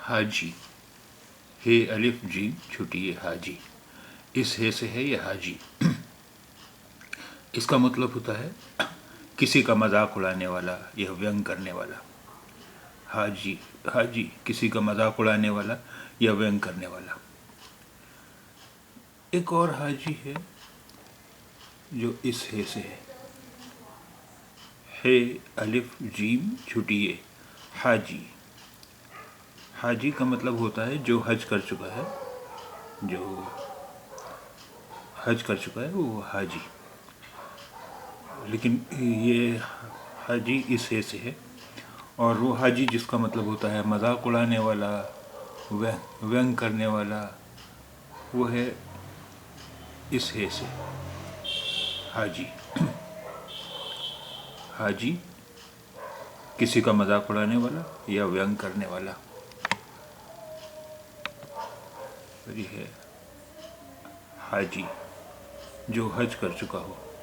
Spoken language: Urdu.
حاجی، ہے الف جیم چھٹی ہے حاجی، اس ہے سے ہے یہ حاجی۔ اس کا مطلب ہوتا ہے کسی کا مذاق اڑانے والا یا وینگ کرنے والا۔ حاجی، حاجی کسی کا مذاق اڑانے والا یا وینگ کرنے والا۔ ایک اور حاجی ہے جو اس ہے سے ہے الف جیم چھٹی ہے حاجی۔ حاجی کا مطلب ہوتا ہے جو حج کر چکا ہے، جو حج کر چکا ہے وہ حاجی۔ لیکن یہ حاجی اس سے ہے، اور وہ حاجی جس کا مطلب ہوتا ہے مذاق اڑانے والا، وینگ کرنے والا، وہ ہے اس ہے سے حاجی۔ حاجی کسی کا مذاق اڑانے والا یا وینگ کرنے والا۔ یہ ہے حاجی جو حج کر چکا ہو۔